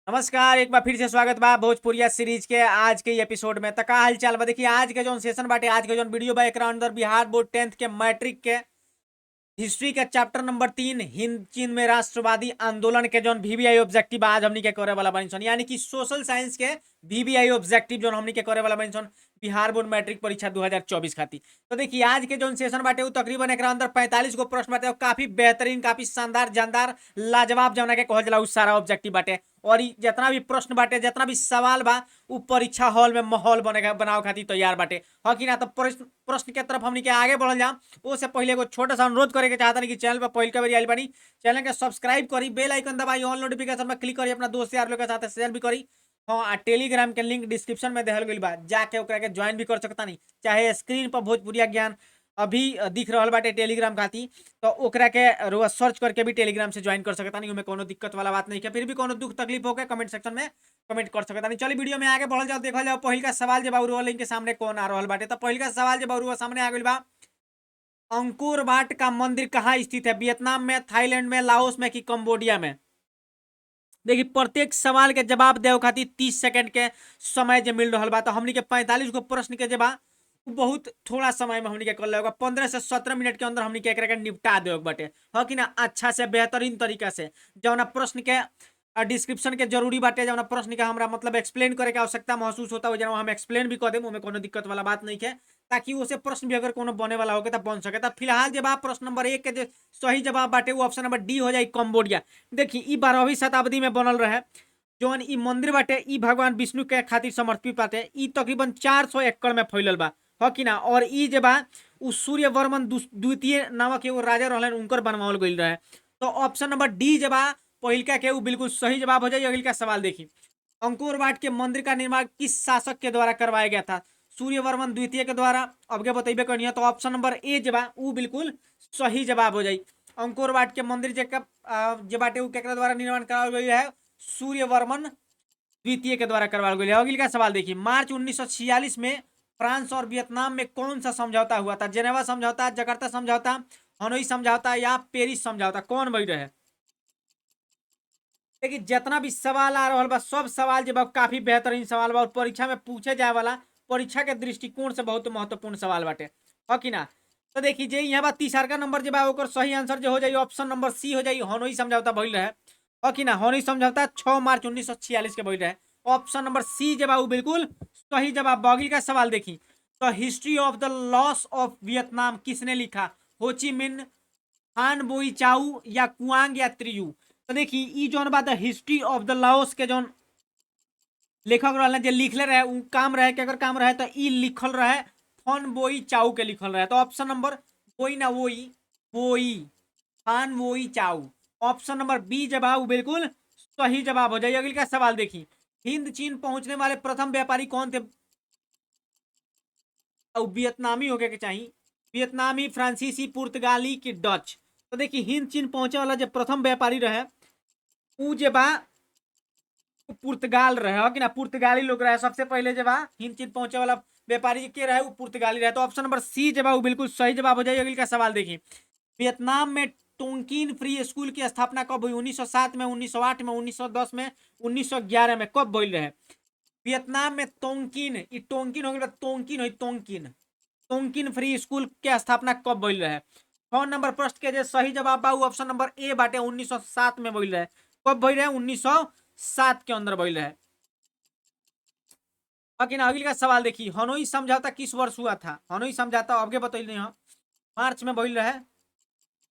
नमस्कार, एक बार फिर से स्वागत बा भोजपुरिया सीरीज के आज के एपिसोड में। तका हाल चाल बा। देखिए आज के जोन सेशन बाटे, आज के जोन वीडियो बा एकरा अंदर बिहार बोर्ड 10th के मैट्रिक के हिस्ट्री के चैप्टर नंबर 3 हिंद चीन में राष्ट्रवादी आंदोलन के जोन वीवीआई ऑब्जेक्टिव आज हमनी के करे वाला बानी सन, यानी कि सोशल साइंस के वीवीआई ऑब्जेक्टिव जोन हमनी के करे वाला बानी सन बिहार बोर्ड मैट्रिक परीक्षा 2024 खातिर। तो देखिए आज के जोन सेशन बाटे तकरीबन एकरा अंदर 45 गो प्रश्न बाटे और काफी बेहतरीन, काफी शानदार, जानदार, लाजवाब जौना के कहल जाला उ सारा ऑब्जेक्टिव बाटे। और जितना भी प्रश्न बाटे, जितना भी सवाल बा उ परीक्षा हॉल में माहौल बनावे खातिर तैयार बाटे। हाँ कि ना। तो प्रश्न के तरफ हमनी के आगे बढ़ल जाम उससे पहले एगो छोटा सा अनुरोध करे के चाहता नहीं कि चैनल पर पहले बार आइल बानी, चैनल के सब्सक्राइब करी, बेल आइकन दबाई, ऑल नोटिफिकेशन में क्लिक करी, अपना दोस्त यार लोग के साथ शेयर भी करी। हाँ, टेलीग्राम के लिंक डिस्क्रिप्शन में देहल गइल बा, जाके ओकरा के ज्वाइन भी कर सकता नहीं। चाहे स्क्रीन पर भोजपुरिया ज्ञान अभी दिख रहा बाटे टेलीग्राम खाती, तो ओकरा के रोज सर्च करके भी टेलीग्राम से ज्वाइन कर सकता नहीं। उनमें कोनो दिक्कत वाला बात नहीं है। फिर भी कोनो दुख तकलीफ होके कमेंट सेक्शन में कमेंट कर सकता नहीं। चलिए वीडियो में आगे बढ़ल जाओ, देखल जाओ पहिल का सवाल जब बाबू लिंक के सामने कौन आ रहा बाटे। तो पहिल का सवाल जब बाबू सामने आ गइल बा, अंकुर वाट का मंदिर कहाँ स्थित है? वियतनाम में, थाईलैंड में, लाओस में कि कंबोडिया में? देखिए प्रत्येक सवाल के जवाब देव खातिर 30 सेकंड के समय जो मिल रहा बा। तो हमनी के 45 गो प्रश्न के जवाब बहुत थोड़ा समय में हमनी के कर लेगा। 15 से 17 मिनट के अंदर हमनी के एकरा के निपटा देवे बाटे। हाँ कि ना। अच्छा से बेहतरीन तरीका से जौना प्रश्न के डिस्क्रिप्शन के जरूरी बाटे, जौना प्रश्न के हमरा मतलब एक्सप्लेन करे के आवश्यकता महसूस होता है हम एक्सप्लेन भी कर देम, उमें कोनो दिक्कत वाला बात नहीं है। ताकि उसे प्रश्न भी अगर कोनो बने वाला होगे तो बन सके। तो फिलहाल जवाब प्रश्न नंबर 1 के जो सही जवाब बाटे वो ऑप्शन नंबर डी हो जाए, कंबोडिया। देखिए ई 12वीं शताब्दी में बनल रहे जौन ई मंदिर बाटे, ई भगवान विष्णु के खातिर समर्पित बाटे। ई तकरीबन 400 एकड़ में फैलल बा। हाँ कि ना। और ई जे बा उ सूर्यवर्मन द्वितीय नामक एगो राजा रहलन, उनकर बनवाल गइल रहे। तो ऑप्शन नंबर डी जे बा पहिलका के उ बिल्कुल सही जवाब हो जाए। अगला सवाल देखिए, अंकुर वाट के मंदिर का निर्माण किस शासक के द्वारा करवाया गया था? सूर्यवर्मन द्वितीय के द्वारा। अब के बतेबे करनी है। तो ऑप्शन नंबर ए जे बा उ बिल्कुल सही जवाब हो जाई। अंकुर वाट के मंदिर जे बाटे उ केकरा द्वारा निर्माण करावल गइल है? सूर्यवर्मन द्वितीय के द्वारा करवाया गया। अगला सवाल देखिए, मार्च 1946 में फ्रांस और वियतनाम में कौन सा समझौता हुआ था? जेनेवा समझौता, जकार्ता समझौता, हनोई समझौता या पेरिस समझौता? कौन बन रहे? देखिए जितना भी सवाल आ रहा बा सब सवाल जब काफी बेहतरीन सवाल बा और परीक्षा में पूछे जाए वाला परीक्षा के दृष्टिकोण से बहुत महत्वपूर्ण सवाल बाटे। हो कि ना। तो देखिए जे यहाँ बा तीसरा नंबर जब ओकर सही आंसर जो हो जाए ऑप्शन नंबर सी हो जाए, हनोई समझौता भइल रहे। हो कि ना। हनोई समझौता 6 मार्च 1946 के भइल रहे। ऑप्शन नंबर सी जब बिल्कुल सही जवाब। बॉगी का सवाल देखी, तो history of the loss of Vietnam किसने लिखा? होची मिन, हान बोई चाऊ या कुआंग या त्रियू? तो देखिए ई जोन बा the history of the Laos के जोन लेखक रहले जे लिखले रहे उ काम रहे, केकर काम रहे? तो ई लिखल रहे फन बोई चाऊ के लिखल रहे। तो ऑप्शन नंबर बोई ना वोई, बोई, फान बोई चाऊ। ऑप्शन नंबर बी जवाब बिल्कुल सही जवाब हो जाए। अगला सवाल देखिए, हिंद चीन पहुंचने वाले प्रथम व्यापारी कौन थे? और वियतनामी होके के चाहिए। वियतनामी, फ्रांसीसी, पुर्तगाली की डच? तो देखिए हिंद चीन पहुंचे वाला जो प्रथम व्यापारी रहे उ जे बा पुर्तगाल रहे। हो कि ना। पुर्तगाली लोग रहे सबसे पहले जब हिंद चीन पहुंचे वाला व्यापारी के रहे वो पुर्तगाली रहे। तो ऑप्शन नंबर सी जब बिल्कुल सही जवाब हो जाए। अगला सवाल देखिए, वियतनाम में टोंकिन फ्री स्कूल की स्थापना कब हुई? 1907 में, 1908 में, 1910 में, 1911 में? कब भइल रहे? वियतनाम में टोंकिन, ई टोंकिन हो गया, टोंकिन हो, टोंकिन, टोंकिन फ्री स्कूल के स्थापना कब भइल रहे? 6 नंबर प्रश्न के जे सही जवाब बा ऑप्शन नंबर ए बाटे, 1907 में भइल रहे। कब भइल रहे? 1907 के अंदर भइल रहे। बाकी ना। अगला सवाल देखिए, हनोई समझौता किस वर्ष हुआ था? हनोई समझौता अबके बतैल नहीं, मार्च में भइल रहे।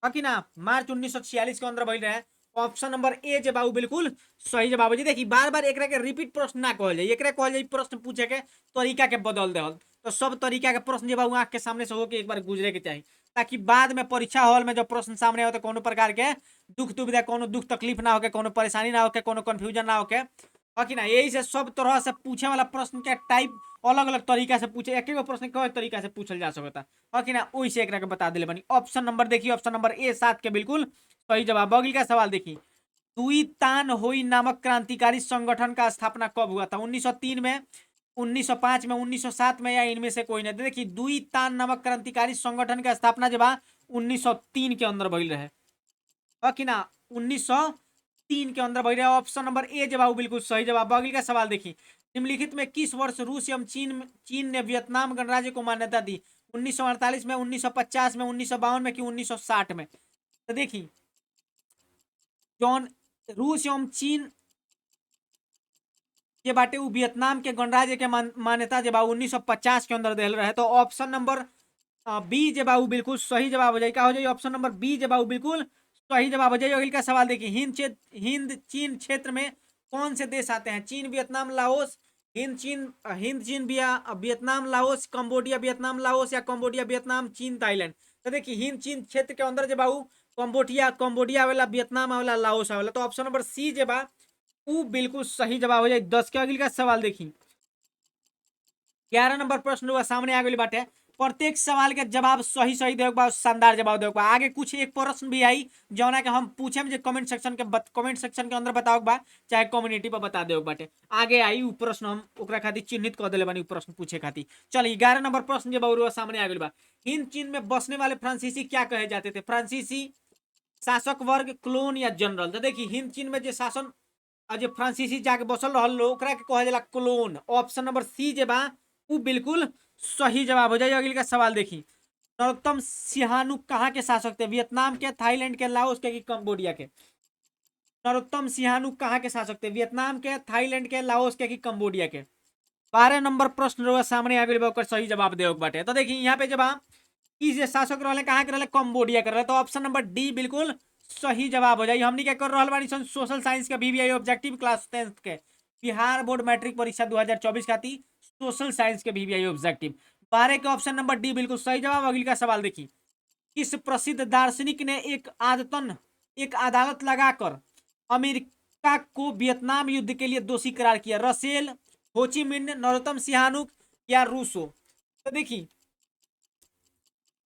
बाकी ना मार्च 1946 के अंदर भइल रहे। ऑप्शन नंबर ए जवाब बिल्कुल सही जवाब है। देखिए बार बार एक के रिपीट प्रश्न ना कहल जाए, एक कहल जाए प्रश्न पूछे के तरीका के बदल देवल। तो सब तरीका के प्रश्न जब आँख के सामने से होके एक बार गुजरे के चाहिए, ताकि बाद में परीक्षा हॉल में जब प्रश्न सामने हो तो कोनो प्रकार के दुख दुविधा, कोनो दुख तकलीफ ना होके, कोनो परेशानी ना होके, कोनो कंफ्यूजन ना होके। है कि ना। यही से सब तरह से पूछे वाला प्रश्न के टाइप अलग अलग तरीका से पूछे, एक प्रश्न कई तरीका से पूछल जा सकता है कि ना। वही से एक के बता दिले बनी। ऑप्शन नंबर देखिए, ऑप्शन नंबर ए 7 के बिल्कुल सही जवाब। अगली का सवाल देखिए, दुई तान होई नामक क्रांतिकारी संगठन का स्थापना कब हुआ था? 1903 में, 1905 में, 1907 में, या इनमें से कोई नहीं? देखिए दुई तान नामक क्रांतिकारी संगठन का स्थापना जब 1903 के अंदर भइल रहे। कि ना। 1903 3 के अंदर भई रहे। ऑप्शन नंबर ए जवाब बिल्कुल सही जवाब। अगली का सवाल देखिए, निम्नलिखित में किस वर्ष रूस एवं चीन ने वियतनाम गणराज्य को मान्यता दी? 1948 में, 1950 में, 1952 में कि 1960 में? तो देखिए, जौन रूस एवं चीन ये बाटे उ वियतनाम के गणराज्य के मान्यता जे बा 1950 के अंदर दिल रहे। तो ऑप्शन नंबर बी जे बा बिल्कुल सही जवाब हो जाए। क्या हो जाए? ऑप्शन नंबर बी जे बा बिल्कुल सही जवाब हो जाए। अगले का सवाल देखिए, हिंद चीन क्षेत्र में कौन से देश आते हैं? चीन, वियतनाम, लाओस, हिंद चीन Vietnam, Laos, Cambodia, Vietnam, Laos, या कंबोडिया, वियतनाम, चीन, थाईलैंड? तो देखिए, हिंद चीन क्षेत्र के अंदर जे बा कंबोडिया वाला, वियतनाम वाला, लाओस वाला। तो ऑप्शन नंबर सी जे बा बिल्कुल सही जवाब हो जाए। 10 के अगले का सवाल देखिए, 11 नंबर प्रश्न हुआ सामने आ गई बाटे। प्रत्येक सवाल के जवाब सही सही देवे बा, शानदार जवाब देवे बा। आगे कुछ एक प्रश्न भी आई जौना के हम पूछे जे कमेंट सेक्शन के अंदर बताओ बा, चाहे कम्युनिटी पर बता देवे बाटे। आगे आई उ प्रश्न हम ओकरा खातिर चिन्हित कर देले बानी उ प्रश्न पूछे खातिर। चलिए 11 नंबर प्रश्न जे बा सामने आ गई बा। हिंद चीन में बसने वाले फ्रांसीसी क्या कहे जाते थे? फ्रांसीसी, शासक वर्ग, क्लोन, या जनरल? तो देखिए, हिंद चीन में जे शासन जो फ्रांसीसी जाके बसल रहल लोग ओकरा के कहल जाला क्लोन। ऑप्शन नंबर सी जे बा बिल्कुल सही जवाब हो जाए। अगले का सवाल देखी, नरोत्तम सिहानुक कहाँ के शासक थे? वियतनाम के, थाईलैंड के, लाओस के कि कंबोडिया के? नरोत्तम सिहानुक कहाँ के शासक थे? वियतनाम के, थाईलैंड के, लाओस के कि कंबोडिया के? 12 नंबर प्रश्न सामने आ गई, सही जवाब दे बाटे। तो देखिए, यहाँ पे जवाब इस शासक रहे कहाँ के रहे? कंबोडिया के रहे। तो ऑप्शन नंबर डी बिल्कुल सही जवाब हो जाए। हमनी क्या कर रहा बानी सन, सोशल साइंस के बीबीआई ऑब्जेक्टिव क्लास 10th के बिहार बोर्ड मैट्रिक परीक्षा 2024 का थी, सोशल साइंस के बीबीआई ऑब्जेक्टिव 12 के ऑप्शन नंबर डी बिल्कुल सही जवाब। अगली का सवाल देखिए, किस प्रसिद्ध दार्शनिक ने एक अदालत लगाकर अमेरिका को वियतनाम युद्ध के लिए दोषी करार किया? रसेल, होचिमिन, नरोत्तम सिहानुक, या रूसो? तो देखिए,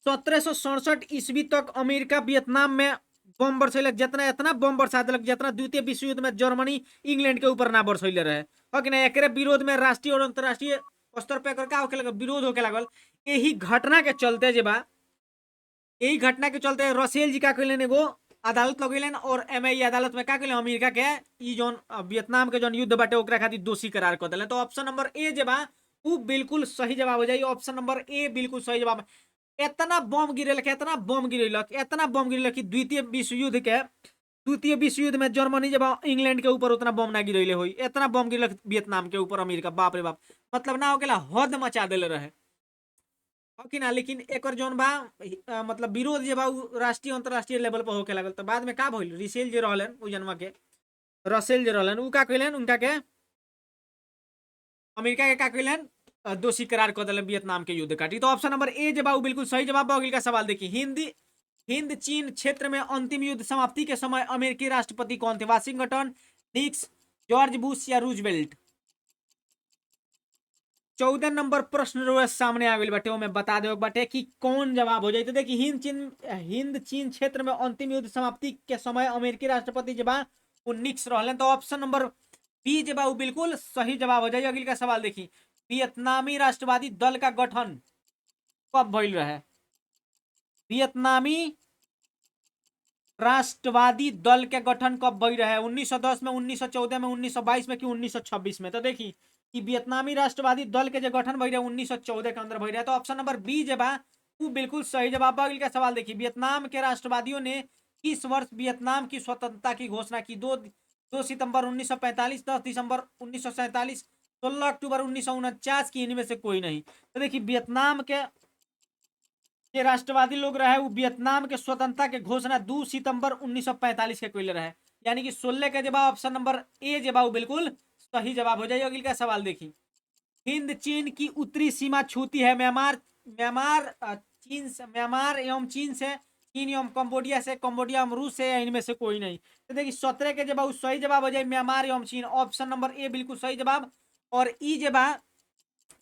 1767 ईस्वी तक अमेरिका वियतनाम में बम बरसैलक, जितना इतना बम बरसा दिलक जितना द्वितीय विश्व युद्ध में जर्मनी इंग्लैंड के ऊपर ना बरसैले रहे। हो कि ना? एकरे विरोध में राष्ट्रीय और अंतरराष्ट्रीय स्तर पर का होके लगल, विरोध होके लागल। यही घटना के चलते जे बा, यही घटना के चलते रसेल जी का कैलन एगो अदालत लगेलन और एमआई अदालत में का कैलन अमेरिका के ई जोन वियतनाम के जोन युद्ध बाटे ओकरा खातिर दोषी करार कर दिलन। तो ऑप्शन नंबर ए जे बा बिल्कुल सही जवाब हो जाए। ऑप्शन नंबर ए बिल्कुल सही जवाब। इतना बम गिरेलक, इतना बम गिरेलक, इतना बम गिरेलक कि द्वितीय विश्व युद्ध में जर्मनी जब इंग्लैंड के ऊपर उतना बम ना गिरेले हुई, इतना बम गिरलक वियतनाम के ऊपर अमेरिका। बाप रे बाप, मतलब ना होकेला हद मचा देले रहे। हो कि ना? लेकिन एकर जोन बा मतलब विरोध जे बा राष्ट्रीय अंतरराष्ट्रीय लेवल पर होके लागल। तो बाद में का भइल, रिसेल जे रहलन उ जनवा के, रसेल जे रहलन उ का कइलन, उनका के अमेरिका के का कइलन दोषी करार कर दिलन वियतनाम के युद्ध काटी। तो ऑप्शन नंबर ए जे बा बिल्कुल सही जवाब। अगले का सवाल देखिए, हिंद चीन क्षेत्र में अंतिम युद्ध समाप्ति के समय अमेरिकी राष्ट्रपति कौन थे? वाशिंगटन, निक्स, जॉर्ज बुश, या रूजवेल्ट? 14 नंबर प्रश्न सामने आ गई बाटे, मैं बता दे बाटे कि कौन जवाब हो जाए। तो देखिए, हिंद चीन क्षेत्र में अंतिम युद्ध समाप्ति के समय अमेरिकी राष्ट्रपति जे बा निक्स रहलन। तो ऑप्शन नंबर बी जे बा बिल्कुल सही जवाब हो जाए। अगले का सवाल देखिए, वियतनामी राष्ट्रवादी दल का गठन कब भइल रहे? वियतनामी राष्ट्रवादी दल के गठन कब भइल रहे? 1910 में, 1914 में, 1922 में कि 1926 में? तो देखिए, कि वियतनामी राष्ट्रवादी दल के जो गठन भइल रहे 1914 के अंदर भइल रहे। तो ऑप्शन नंबर बी जे बा बिल्कुल सही जवाब। अगले का सवाल देखिए, वियतनाम के राष्ट्रवादियों ने किस वर्ष वियतनाम की स्वतंत्रता की घोषणा की? 2 सितंबर 1945, 10 दिसंबर 1947, 16 अक्टूबर 1949 की? इनमें से कोई नहीं। तो देखिए, वियतनाम के राष्ट्रवादी लोग रहे वो वियतनाम के स्वतंत्रता के घोषणा 2 सितंबर 1945 के कोई रहे, यानी कि 16 का जवाब ऑप्शन नंबर ए जवाब बिल्कुल सही जवाब हो जाए। अगले का सवाल देखिए, हिंद चीन की उत्तरी सीमा छूती है म्यांमार एवं चीन से, चीन एवं कंबोडिया से, कंबोडिया एवं रूस से, या इनमें से कोई नहीं? तो देखिए, 17 के जवाब सही जवाब हो जाए म्यांमार एवं चीन। ऑप्शन नंबर ए बिल्कुल सही जवाब। और ई जवाब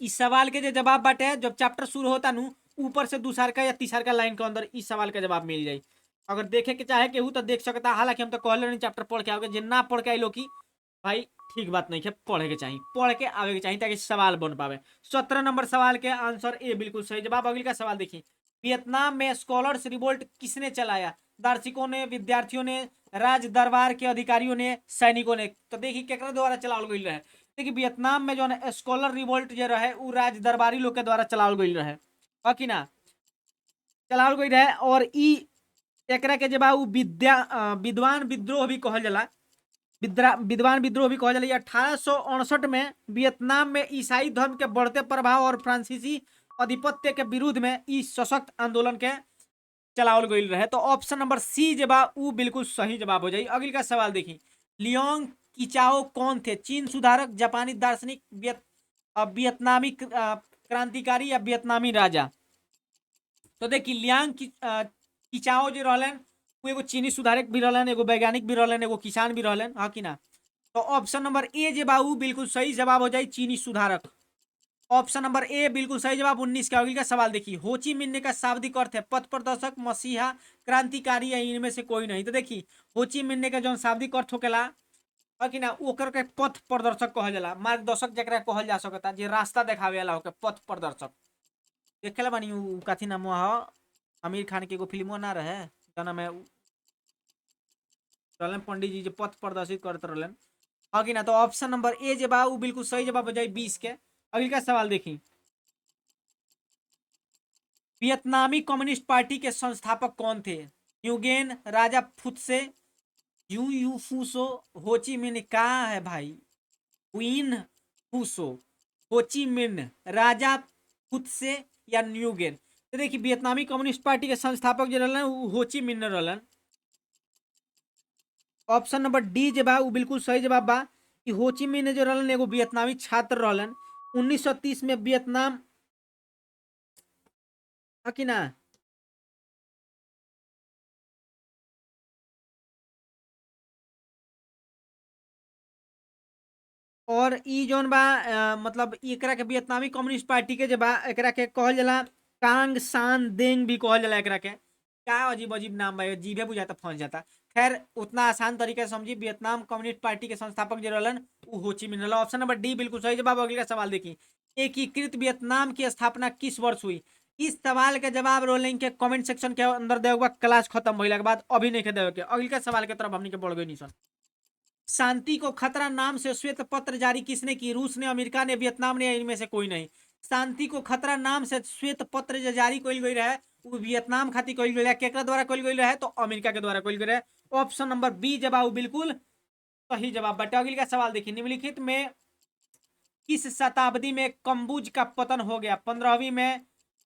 इस सवाल के जो जवाब बाटे जब चैप्टर शुरू होता नु ऊपर से दूसर का या तीसर का लाइन के अंदर इस सवाल का जवाब मिल जाए। अगर देखे के चाहे केहू तो देख सकता। हालांकि हम तो कहले नहीं चैप्टर पढ़ के आओगे, जे ना पढ़ के आई लो की भाई ठीक बात नहीं है, पढ़े के चाहिए, पढ़ के आवे के चाहिए ताकि सवाल बन पावे। 17 नंबर सवाल के आंसर ए बिल्कुल सही जवाब। अगले का सवाल देखिए, वियतनाम में स्कॉलर्स रिवोल्ट किसने चलाया? दार्शनिकों ने, विद्यार्थियों ने, राज दरबार के अधिकारियों ने, सैनिकों ने। तो देखिए केकरा द्वारा चलावल गई रहे। देखिए वियतनाम में जो है स्कॉलर रिवोल्ट जो रहे उ राज दरबारी लोग के द्वारा चलावल गई रहे, है कि ना, चलावल गई रहे। और ई एकरा के जब उ विद्वान विद्रोह भी कहल जाला, विद्वान विद्रोह भी कहल जाला। 1868 में वियतनाम में ईसाई धर्म के बढ़ते प्रभाव और फ्रांसीसी आधिपत्य के विरुद्ध में ई सशक्त आंदोलन के चलावल गई रहे। तो ऑप्शन नंबर सी जब उ बिल्कुल सही जवाब हो जाई। अगले का सवाल देखी, लियोंग किचाओ कौन थे? चीन सुधारक, जापानी दार्शनिक, वियतनामी क्रांतिकारी या वियतनामी राजा? तो देखिए लियांग किचाओ जो रहलन वो एगो चीनी सुधारक भी रहलन, एगो वैज्ञानिक भी रहलन, एगो किसान भी रहलन, हाँ कि ना। तो ऑप्शन नंबर ए जे बाबू बिल्कुल सही जवाब हो जाए, चीनी सुधारक। ऑप्शन नंबर ए बिल्कुल सही जवाब। 19 का अगले का सवाल देखिए, होची मिन्ह का शाब्दिक अर्थ है पथ प्रदर्शक, मसीहा, क्रांतिकारी या इनमें से कोई नहीं? तो देखिए होची मिन्ह का जो शाब्दिक अर्थ होकेला, है कि ना, ओकर के पथ प्रदर्शक कहल जाला, मार्गदर्शक जकरा कहल जा सकता, जे रास्ता देखावे वाला होके पथ प्रदर्शक। देखेला बानी उ काथी नाम ह, आमिर खान के एगो फिल्मो ना रहे जना में रहलन पंडित जी जो पथ प्रदर्शित करते रहलन, हाँ कि ना। तो ऑप्शन नंबर ए जे बा उ बिल्कुल सही जवाब हो जाए 20 के। अगले का सवाल देखी, वियतनामी कम्युनिस्ट पार्टी के संस्थापक कौन थे? न्यूगेन, राजा फुत्से, यू यू फूसो, होची मिन्ह। कहा है भाई, क्वीन फूसो, होची मिन्ह, राजा फुत्से या न्यूगेन? तो देखिए वियतनामी कम्युनिस्ट पार्टी के संस्थापक जो रहलन उ होची मिन्ह रहलन। ऑप्शन नंबर डी जे बा उ बिल्कुल सही जवाब बा कि होची मिन्ह जो रहलन एगो वियतनामी छात्र रहलन। 1930 में वियतनाम, है कि ना। और ई जोन बा मतलब एकरा के वियतनामी कम्युनिस्ट पार्टी के जे बा एकरा के कहल जाला कांग सान देंग भी कहल जाला एकरा के। का अजीब अजीब नाम बा, जीभे बुझाता फंस जाता। खैर उतना आसान तरीके से समझी, वियतनाम कम्युनिस्ट पार्टी के संस्थापक जो रहलन उ होची मिन्ह रहलन। ऑप्शन नंबर डी बिल्कुल सही जवाब। अगले का सवाल देखी, एकीकृत वियतनाम की स्थापना किस वर्ष हुई? इस सवाल के जवाब रोलिंग के कमेंट सेक्शन के अंदर देगा, क्लास खत्म भइला के बाद अभी नहीं के देवे के। अगले का सवाल के तरफ हमनी के बढ़ गई निशन। शांति को खतरा नाम से श्वेत पत्र जारी किसने की? रूस ने, अमेरिका ने, वियतनाम ने या इनमें से कोई नहीं? शांति को खतरा नाम से श्वेत पत्र जो जारी कइल गई रहे वो वियतनाम खातिर कइल गई रहे। केकरा द्वारा कइल गई रहे? तो अमेरिका के द्वारा कइल गई रहे। ऑप्शन नंबर बी जवाब बिल्कुल सही जवाब। बट अगले का सवाल देखिए, निम्नलिखित में किस शताब्दी में कम्बुज का पतन हो गया? 15वीं में,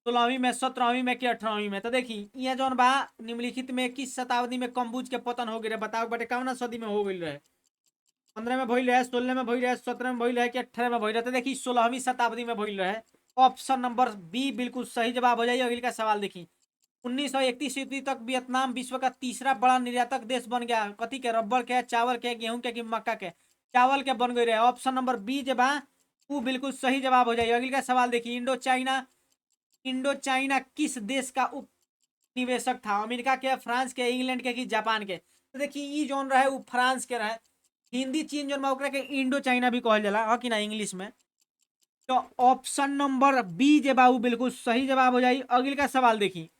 16वीं में, 17वीं में कि 18वीं में? तो देखिए यहाँ जौन बा निम्नलिखित में किस शताब्दी में कम्बुज के पतन हो गए बताओ बटे, कौन सदी में हो गई रहे? 15 में भइल रहे, 16 में भइल रहे, 17 में भइल रहे कि 18 में भइल रहे? तो देखिए 16वीं शताब्दी में भइल रहे। ऑप्शन नंबर बी बिल्कुल सही जवाब हो जाइए। अगले का सवाल देखिए, 1931 ईस्वी तक वियतनाम विश्व का तीसरा बड़ा निर्यातक देश बन गया। कथी के? रबर के, चावल के, गेहूं के कि मक्का के? चावल के बन गए रहे। ऑप्शन नंबर बी जब वो बिल्कुल सही जवाब हो जाइए। अगले का सवाल देखिए, इंडो चाइना, इंडो चाइना किस देश का उपनिवेशक था? अमेरिका के, फ्रांस के, इंग्लैंड के कि जापान के? तो देखिए ई जोन रहे वो फ्रांस के रहे। हिंदी चीन जोन बा ओकरा के इंडो चाइना भी कहल जाला, हाँ कि ना, इंग्लिश में। तो ऑप्शन नंबर बी जे बाबू बिल्कुल सही जवाब हो जाई। अगले का सवाल देखी,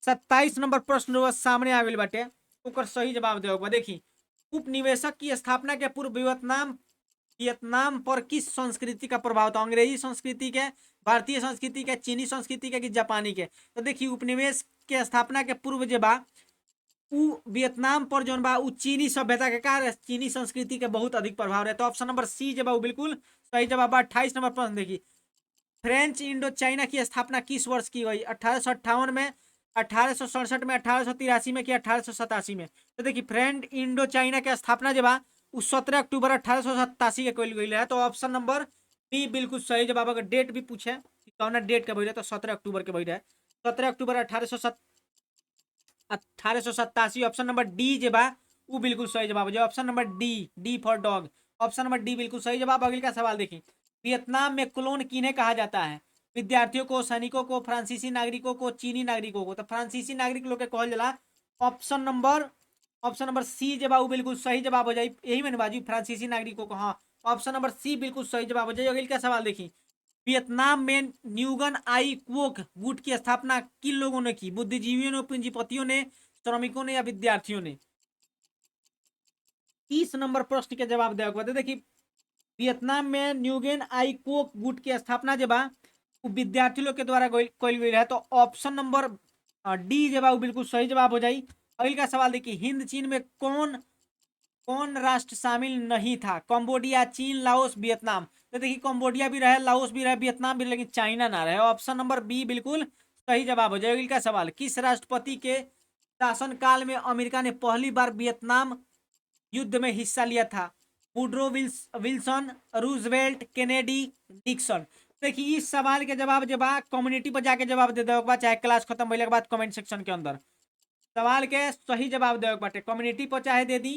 27 नंबर प्रश्न वो सामने आ गई बाटे, ओकर सही जवाब देगा। देखी, उपनिवेशक की स्थापना के पूर्व वियतनाम, वियतनाम पर किस संस्कृति का प्रभाव था? अंग्रेजी संस्कृति के, भारतीय संस्कृति के, चीनी संस्कृति के कि जापानी के? तो देखिए उपनिवेश के स्थापना के पूर्व जे बा उ वियतनाम पर जोन बा उ चीनी सभ्यता के कारण चीनी संस्कृति के बहुत अधिक प्रभाव रहे। तो ऑप्शन नंबर सी जब वो बिल्कुल सही जवाब बा। 28 नंबर प्रश्न देखिए, फ्रेंच इंडो चाइना की स्थापना किस वर्ष की गई? 1858 में, 1867 में, 1883 में कि 1887 में? तो देखिए फ्रेंच इंडो चाइना के स्थापना जब उ 17 अक्टूबर 1887 के कइल गई है। तो ऑप्शन नंबर बी बिल्कुल सही जवाब। अगर डेट भी पूछे कि कौन डेट के भइल रहे तो 17 अक्टूबर के भइल रहे, 17 अक्टूबर 1887। ऑप्शन नंबर डी जे बा वो बिल्कुल सही जवाब हो जाए। Option number D, D for dog. Option number D बिल्कुल सही जवाब। अगले का सवाल देखिए, वियतनाम में क्लोन किन्हें कहा जाता है? विद्यार्थियों को, सैनिकों को, फ्रांसीसी नागरिकों को, चीनी नागरिकों को? तो फ्रांसीसी नागरिक लोग के कहल जाला। Option number, option number C जवाब बिल्कुल सही जवाब हो जाए। यही मैंने बाजू फ्रांसीसी नागरिकों को, हाँ ऑप्शन नंबर सी बिल्कुल सही जवाब हो जाए। अगले का सवाल देखिए, वियतनाम में न्यूगन आई क्वोक गुट की स्थापना किन लोगों ने की? बुद्धिजीवियों ने, पूंजीपतियों ने, श्रमिकों ने या विद्यार्थियों ने? 30 नंबर प्रश्न के जवाब देवे के बाद देखिए वियतनाम में न्यूगेन आई कोक गुट की स्थापना जे बा वो विद्यार्थी लोग के द्वारा कइल गई है। तो ऑप्शन नंबर डी जे बा वो बिल्कुल सही जवाब हो जाई। अगले का सवाल देखिए हिंद चीन में कौन कौन राष्ट्र शामिल नहीं था? कंबोडिया, चीन, लाओस, वियतनाम। तो देखिए कंबोडिया भी रहे, लाओस भी रहे, वियतनाम भी रहे, लेकिन चाइना ना रहे। ऑप्शन नंबर बी बिल्कुल सही जवाब हो जाएगा। अगले का सवाल किस राष्ट्रपति के शासनकाल में अमेरिका ने पहली बार वियतनाम युद्ध में हिस्सा लिया था? Woodrow Wilson, Roosevelt, Kennedy, Dixon. देखिए इस सवाल के जवाब जब कम्युनिटी पर जाके जवाब दे दे चाहे क्लास खत्म होने के बाद कमेंट सेक्शन के अंदर सवाल के सही जवाब दे बाटे कम्युनिटी पर चाहे दे दी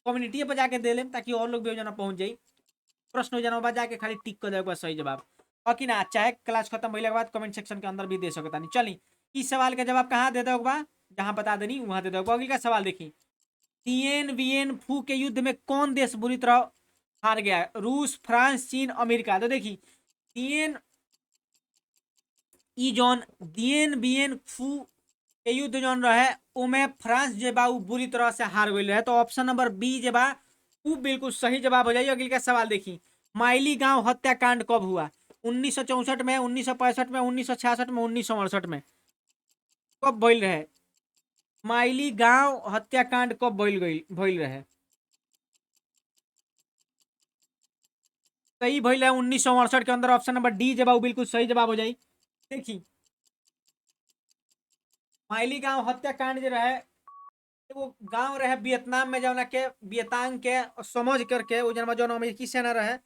कम्युनिटी पर जाके दे लेम ताकि और लोग भी जना पहुंच जाई। प्रश्न हो जाना जाके खाली टिक कर देगा सही जवाब और कि ना चाहे क्लास खत्म होने के बाद कमेंट सेक्शन के अंदर भी दे सकता नहीं। चली इस सवाल का जवाब कहाँ दे दोगे जहां बता देनी वहां दे दोगे। अगले का सवाल देखिए तिएन वियन फू के युद्ध में कौन देश बुरी तरह हार गया? रूस, फ्रांस, चीन, अमेरिका। तो देखिए तिएन ई जौन दिएन बियन फू के युद्ध जौन रहे उमे फ्रांस जे बा बुरी तरह से हार गई रहे। तो ऑप्शन नंबर बी जे बा वो बिल्कुल सही जवाब हो जाइए। अगले का सवाल देखिए माइली गांव हत्याकांड कब हुआ? 1964 में, 1965 में, 1966 में, 1968 में। कब भइल रहे माइली गांव हत्याकांड? कब भइल रहे? सही भइल है 1968 के अंदर। ऑप्शन नंबर डी जवाब बिल्कुल सही जवाब हो जाई। देखिए माइली गांव हत्याकांड जो रहे वो गांव रहे वियतनाम में जौना के वियतांग के समझ करके वो जनमा जौन अमेरिकी सेना रहे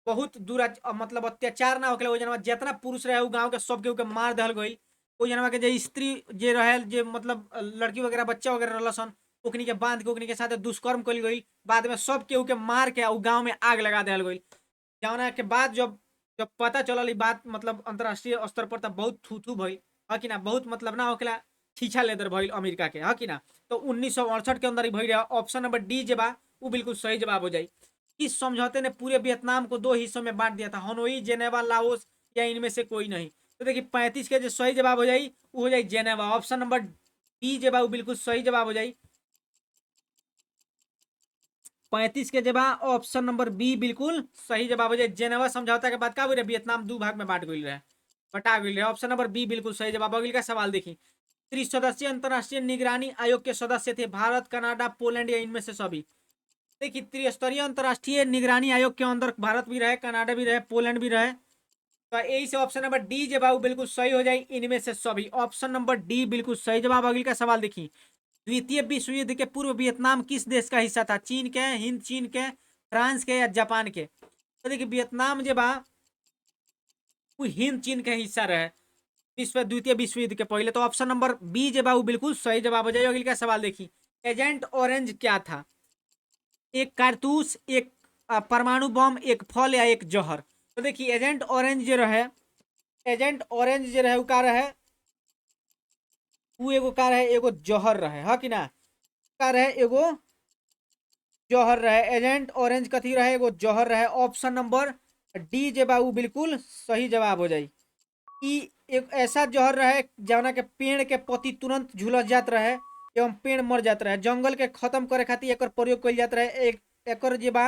बहुत दूर मतलब अत्याचार ना होके वो जनमा जितना पुरुष रहे वो गांव के सब के मार दहल गई। वो जनमा के जे स्त्री जे रहे जे मतलब लड़की वगैरह बच्चा वगैरह रहसन ओकनी के बांध के ओकनी के साथ दुष्कर्म कल गई। बाद में सब केहू के मार के गांव में आग लगा दिया गई। जौना के बाद जब जब पता चलल ई बात मतलब अंतर्राष्ट्रीय स्तर पर तब बहुत थू थू भई है कि ना बहुत मतलब ना होकेला छीछा लेदर भइल अमेरिका के है कि ना। तो 1968 के अंदर ही भई रहा। ऑप्शन नंबर डी जे बा वो बिल्कुल सही जवाब हो जाई। इस समझौते ने पूरे वियतनाम को दो हिस्सों में बांट दिया था हनोई, जेनेवा, लाओस या इनमें से कोई नहीं। तो देखिए 35 के जो सही जवाब हो जाई वो हो जाए Geneva. Option number D J बा वो बिल्कुल सही जवाब हो जाई। 35 के जवाब ऑप्शन नंबर बी बिल्कुल सही जवाब हो जाए। जेनेवा समझौता के बाद का हुई वियतनाम दो भाग में बांट गई रहे बटा गई रहे। ऑप्शन नंबर बी बिल्कुल सही जवाब। अगले का सवाल देखिए त्रिसदस्यीय अंतर्राष्ट्रीय निगरानी आयोग के सदस्य थे भारत, कनाडा, पोलैंड या इनमें से सभी? देखिए त्रिस्तरीय अंतर्राष्ट्रीय निगरानी आयोग के अंदर भारत भी रहे, कनाडा भी रहे, पोलैंड भी रहे। तो यही से ऑप्शन नंबर डी जवाब बिल्कुल सही हो जाए इनमें से सभी। ऑप्शन नंबर डी बिल्कुल सही जवाब। अगले का सवाल देखिए द्वितीय विश्व युद्ध के पूर्व वियतनाम किस देश का हिस्सा था? चीन के, हिंद चीन के, फ्रांस के या जापान के? तो देखिए वियतनाम जो बा वो हिंद चीन के हिस्सा रहे द्वितीय विश्व युद्ध के पहले। तो ऑप्शन नंबर बी जो बा वो बिल्कुल सही जवाब हो जाए। अगले का सवाल देखिए एजेंट ऑरेंज क्या था? एक कारतूस, एक परमाणु बम, एक फल या एक जहर? तो देखिए एजेंट ऑरेंज जो रहे एजेंट ऑरेंज जो रहे वो का रहे वो एगो का रहे एगो जहर रहे है कि ना का रहे एगो जहर रहे। एजेंट ऑरेंज कथी रहे एगो जहर रहे। ऑप्शन नंबर डी जे बाबू बिल्कुल सही जवाब हो जाई। ई एक ऐसा जहर रहे जौना के पेड़ के पत्ती तुरंत झुलस जात रहे एवं पेड़ मर जात रहे। जंगल के खत्म करे खातिर एकर प्रयोग कइल जात रहे। एक एकर जे बा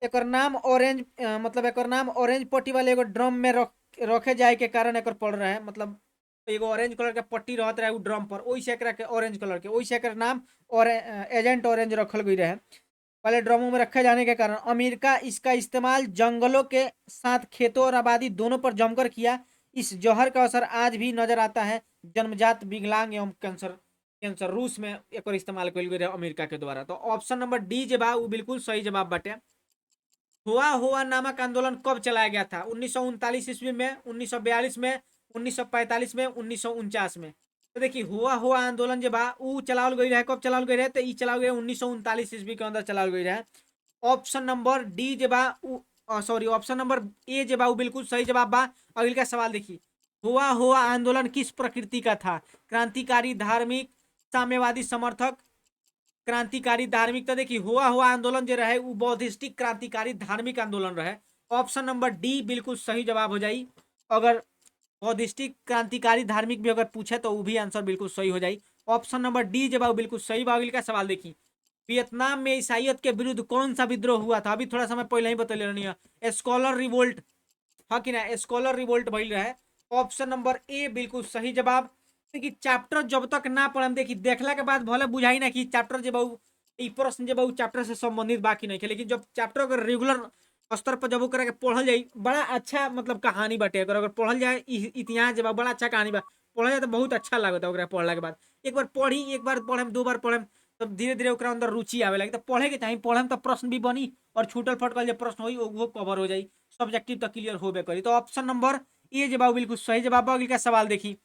एकर नाम ऑरेंज मतलब एकर नाम ऑरेंज पट्टी वाले एगो ड्रम में रखे जाए के कारण एकर पड़ रहे मतलब एगो ऑरेंज कलर के पट्टी रहत रहे उ ड्रम पर ओहि से एकरा के ऑरेंज कलर के ओहि से एकर नाम और एजेंट ऑरेंज रखल गई रहे पहले ड्रमों में रखे जाने के कारण। अमेरिका इसका इस्तेमाल जंगलों के साथ खेतों और आबादी दोनों पर जमकर किया। इस जौहर का असर आज भी नजर आता है जन्मजात विकलांग एवं कैंसर कैंसर रूस में एक इस्तेमाल कल गई अमेरिका के द्वारा। तो ऑप्शन नंबर डी जे बा वो बिल्कुल सही जवाब बाटे। हुआ नामक आंदोलन कब चलाया गया था? 1939 ईस्वी में, 1942 में, 1945 में, 1949 में? तो देखिए हुआ आंदोलन जो बा उ चलावल गई रहे कब चलावल गई रहे तो ई चलावल गई 1939 ईस्वी के अंदर चलावल गई रहे। ऑप्शन नंबर डी जे बा सॉरी ऑप्शन नंबर ए जे बा बिल्कुल सही जवाब बा। अगले का सवाल देखिए हुआ आंदोलन किस प्रकृति का था? क्रांतिकारी, धार्मिक, साम्यवादी, समर्थक? क्रांतिकारी धार्मिक। तो देखिए हुआ आंदोलन जो रहे वो बौद्धिस्टिक क्रांतिकारी धार्मिक आंदोलन रहे। ऑप्शन नंबर डी बिल्कुल सही जवाब हो जाई। अगर बौद्धिस्टिक क्रांतिकारी धार्मिक भी अगर पूछे तो वो भी आंसर बिल्कुल सही हो जाई। ऑप्शन नंबर डी जवाब बिल्कुल सही। बागिल का सवाल देखिए वियतनाम में ईसाइयत के विरुद्ध कौन सा विद्रोह हुआ था? अभी थोड़ा समय पहले ही बतैले रहनी है, स्कॉलर रिवोल्ट। हाँ कि ना, स्कॉलर रिवोल्ट भइल रहे। ऑप्शन नंबर ए बिल्कुल सही जवाब। देखिए चैप्टर जब तक ना पढ़म, देखिए देखला के बाद भले बुझाई ना कि चैप्टर जे बहु ई प्रश्न जे बहु चैप्टर से संबंधित बाकी नहीं है, लेकिन जब चैप्टर के रेगुलर स्तर पर जब वो करे के पढ़ल जाई, बड़ा अच्छा मतलब कहानी बाटे। अगर पढ़ल जाए इतिहास जब बड़ा अच्छा कहानी बा, पढ़ल जाए तो बहुत अच्छा लगता है। पढ़ला के बाद एक बार पढ़ी, एक बार पढ़म, दो बार पढ़म, तब धीरे धीरे ओकरा अंदर रुचि आवे लगे। तो पढ़े के चाहिए, पढ़म तो प्रश्न भी बनी और छूटल फटकल जो प्रश्न हुई वो कवर हो जाई, सब्जेक्टिव तो क्लियर होबे करी। तो ऑप्शन नंबर ए जवाब बिल्कुल सही जवाब। अगले का सवाल देखी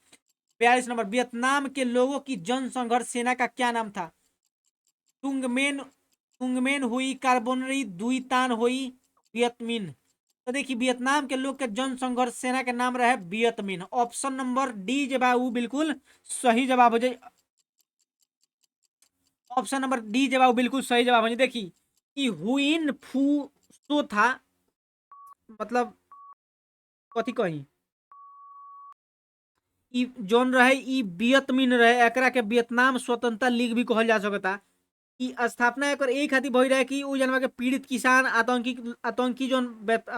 42 नंबर, वियतनाम के लोगों की जन संघर्ष सेना का क्या नाम था? तुंगमेन, तुंगमेन हुई, कार्बोनरी, दुईतान हुई, वियतमिन। तो देखिए वियतनाम के लोग के जन संघर्ष सेना के नाम रहे वियतमिन। ऑप्शन नंबर डी जवाब बिल्कुल सही जवाब हो जाए। ऑप्शन नंबर डी जवाब बिल्कुल सही जवाब हो जाए। देखिए कि हुइन फू सो था, मतलब कथी कही ई जोन रहे ई वियतमिन रहे, एकरा के वियतनाम स्वतंत्रता लीग भी कहल जा सकता। ई स्थापना एकर एक खातिर भई रहे कि उ जनवा के पीड़ित किसान, आतंकी जोन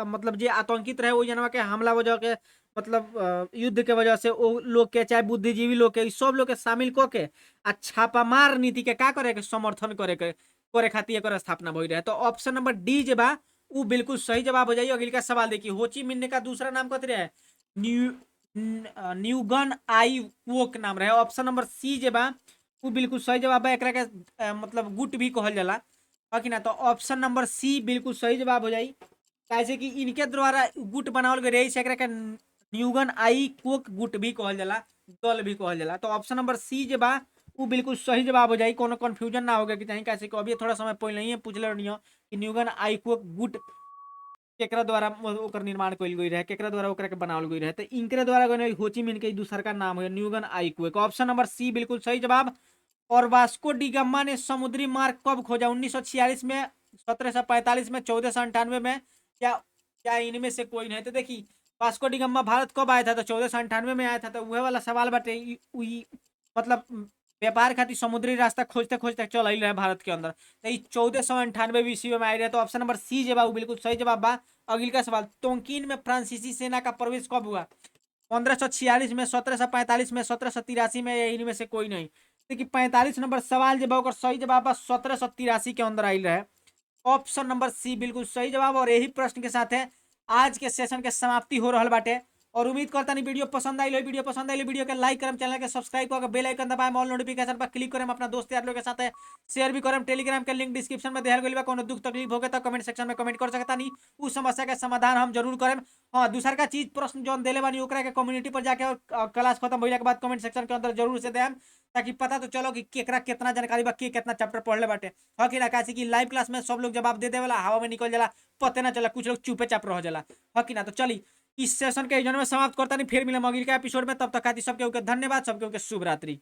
मतलब जे आतंकित रहे ओ जनवा के हमला वजह के मतलब युद्ध के वजह से ओ लोग के, चाहे बुद्धिजीवी लोग के, सब लोग के शामिल क के आ छापामार नीति के का करे के समर्थन करे खातिर एकर स्थापना भई रहे। तो ऑप्शन नंबर डी जे बा उ बिल्कुल सही जवाब हो जाई। अगली का सवाल देखिए, होची मिन्ह का दूसरा नाम कथी रहे? न्यू न्यूगन आई वोक नाम रहे। ऑप्शन नंबर सी जे बा उ बिल्कुल सही जवाब है। एकरा के मतलब गुट भी कहल जाला, बाकी ना। तो ऑप्शन नंबर सी बिल्कुल सही जवाब हो जाई, कैसे कि इनके द्वारा गुट बनावल गए रही, एकरा के न्यूगन आई कोक गुट भी कहल जाला, दल भी कहल जाला। तो ऑप्शन नंबर सी जे बा उ बिल्कुल सही जवाब हो जाई। कोनो कंफ्यूजन ना होगा कि चाहे, कैसे कि अभी थोड़ा समय पहले ही पूछले रहनी हो कि न्यूगन आई कोक गुट केकरा द्वारा ओकर निर्माण कइल गई रहे, केकरा द्वारा ओकरा के बनावल गई रहे। तो इनके द्वारा होची मिन्ह के दूसर का नाम है न्यूगन आई कोक। ऑप्शन नंबर सी बिल्कुल सही जवाब। और वास्को डी गामा ने समुद्री मार्ग कब खोजा? 1946 में, 1745 में, 1498 में, क्या क्या इनमें से कोई नहीं? तो देखिए वास्को डी गामा भारत कब आया था? तो 1498 में आया था। तो वह वाला सवाल बाटे मतलब व्यापार खातिर समुद्री रास्ता खोजते खोजते चल आई रहे भारत के अंदर। तो 1498 ईस्वी में आए रहे। तो ऑप्शन नंबर सी जवाब बिल्कुल सही जवाब बा। अगली का सवाल, तोंकीन में फ्रांसीसी सेना का प्रवेश कब हुआ? 1546 में, 1745 में, 1783 में, या इनमें से कोई नहीं? देखिए 45 नंबर सवाल जब ओकर सही जवाब बा 1783 के अंदर आयल रहे। ऑप्शन नंबर सी बिल्कुल सही जवाब। और यही प्रश्न के साथ है आज के सेशन के समाप्ति हो रहा बाटे। और उम्मीद करता नहीं वीडियो पसंद आई, वीडियो पसंद आई वीडियो के लाइक करम, चैनल के सब्सक्राइब करके बेल आइकन दबाएं, ऑल नोटिफिकेशन पर क्लिक करें, अपना दोस्त यार लोग के साथ शेयर भी करें। टेलीग्राम के लिंक डिस्क्रिप्शन में दिहल गइल बा। कोनो दुख तकलीफ होगे तो कमेंट सेक्शन में कमेंट कर सकता नहीं, उस समस्या के समाधान हम जरूर करें। हाँ दूसर का चीज प्रश्न जो देले बानी ओकरा के कम्युनिटी पर जाके और क्लास खत्म होइला के बाद कमेंट सेक्शन के अंदर जरूर से देम, ताकि पता तो चलो कि केकरा कितना जानकारी बा, के कितना चैप्टर पढ़ले बाटे। हाँ कि ना, कैसे कि लाइव क्लास में सब लोग जवाब दे देवेला, हवा में निकल जाला, पते ना चला, कुछ लोग चुपे चाप रह जाला। हाँ कि ना। तो चली इस सेशन के जन्म में समाप्त करता नहीं, फिर मिले अगली का एपिसोड में। तब तक खातिर सबके धन्यवाद, सबके शुभ रात्रि।